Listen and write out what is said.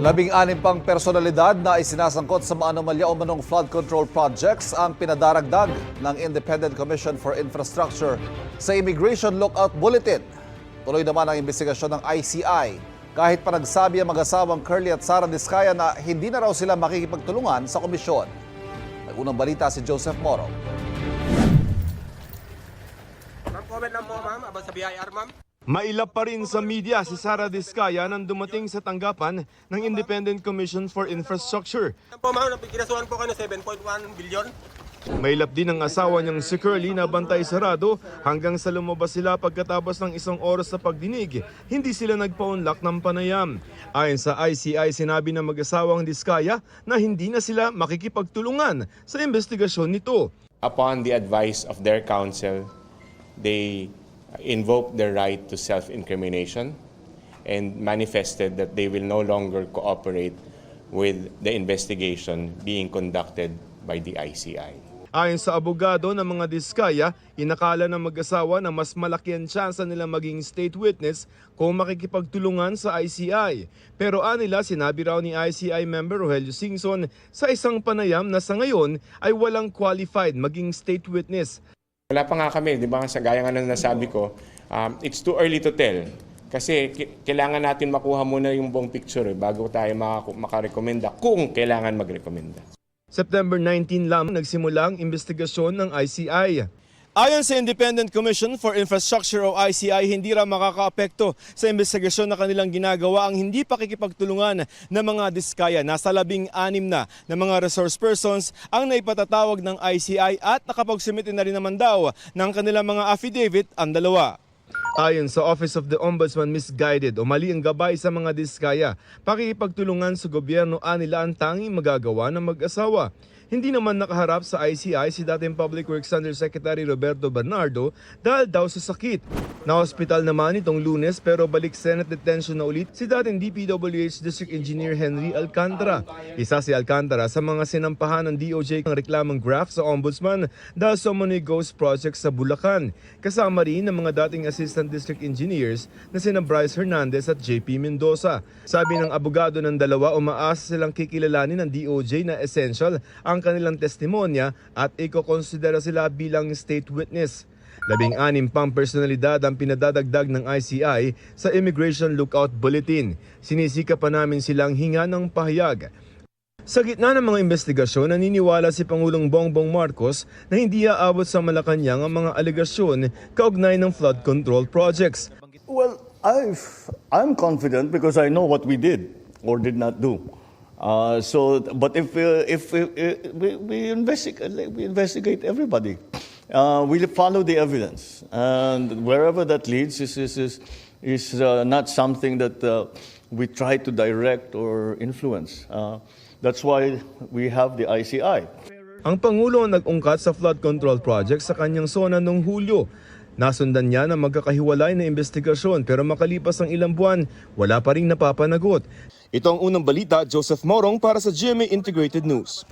16 pang personalidad na isinasangkot sa anomalya o manong flood control projects ang pinadaragdag ng Independent Commission for Infrastructure sa Immigration Lookout Bulletin. Tuloy naman ang investigasyon ng ICI kahit pa nagsabi ang mag-asawang Curly at Sara Diskaya na hindi na raw sila makikipagtulungan sa komisyon. Nag-unang balita si Joseph Moro. Ma'am, comment lang po ma'am, about sa BIR ma'am. Mailap pa rin sa media si Sara Diskaya nang dumating sa tanggapan ng Independent Commission for Infrastructure. Po ma'am, kinasuhan po kayo ng 7.1 billion. Mailap din ang asawa niyang si Curly na bantay sarado hanggang sa lumabas sila pagkatapos ng isang oras sa pagdinig. Hindi sila nagpa-unlock ng panayam. Ayon sa ICI, sinabi ng mag-asawang Diskaya na hindi na sila makikipagtulungan sa investigasyon nito. Upon the advice of their counsel, they invoked their right to self-incrimination and manifested that they will no longer cooperate with the investigation being conducted by the ICI. Ayon sa abogado ng mga Diskaya, inakala ng mag-asawa na mas malaki ang tsansa nila maging state witness kung makikipagtulungan sa ICI. Pero anila, sinabi raw ni ICI member Rogelio Singson sa isang panayam na sa ngayon ay walang qualified maging state witness. Wala pa nga kami, di ba, sa gaya nga ng nasabi ko, it's too early to tell. Kasi kailangan natin makuha muna yung buong picture bago tayo makarekomenda kung kailangan magrekomenda. September 19 lang nagsimula ang investigasyon ng ICI. Ayon sa Independent Commission for Infrastructure o ICI, hindi raw makakaapekto sa investigasyon na kanilang ginagawa ang hindi pakikipagtulungan ng mga Diskaya. Nasa 16 na mga resource persons ang naipatatawag ng ICI at nakapagsumite na rin naman daw ng kanilang mga affidavit ang dalawa. Ayon sa Office of the Ombudsman, misguided o mali ang gabay sa mga Diskaya. Pakikipagtulungan sa gobyerno anila ang tanging magagawa ng mag-asawa. Hindi naman nakaharap sa ICI si dating Public Works Undersecretary Roberto Bernardo dahil daw sa sakit. Na-hospital naman itong Lunes pero balik Senate detention na ulit si dating DPWH District Engineer Henry Alcantara. Isa si Alcantara sa mga sinampahan ng DOJ ng reklamang graft sa Ombudsman dahil sa umano'y ghost project sa Bulacan. Kasama rin ng mga dating Assistant District Engineers na sina Bryce Hernandez at JP Mendoza. Sabi ng abogado ng dalawa, umaasa silang kikilalanin ng DOJ na essential ang kanilang testimonya at iko-konsidera sila bilang state witness. 16 pang personalidad ang pinadadagdag ng ICI sa Immigration Lookout Bulletin. Sinisika pa namin silang hinga ng pahayag. Sa gitna ng mga investigasyon, naniniwala si Pangulong Bongbong Marcos na hindi aabot sa Malacanang ang mga alegasyon kaugnay ng flood control projects. Well, I'm confident because I know what we did or did not do. But if we investigate everybody, we follow the evidence, and wherever that leads is not something that we try to direct or influence. That's why we have the ICI. Ang Pangulo ang nag-ungkat sa flood control project sa kanyang sona noong Hulyo. Nasundan niya na magkakahiwalay na investigasyon pero makalipas ang ilang buwan, wala pa ring napapanagot. Ito ang unang balita, Joseph Morong para sa GMA Integrated News.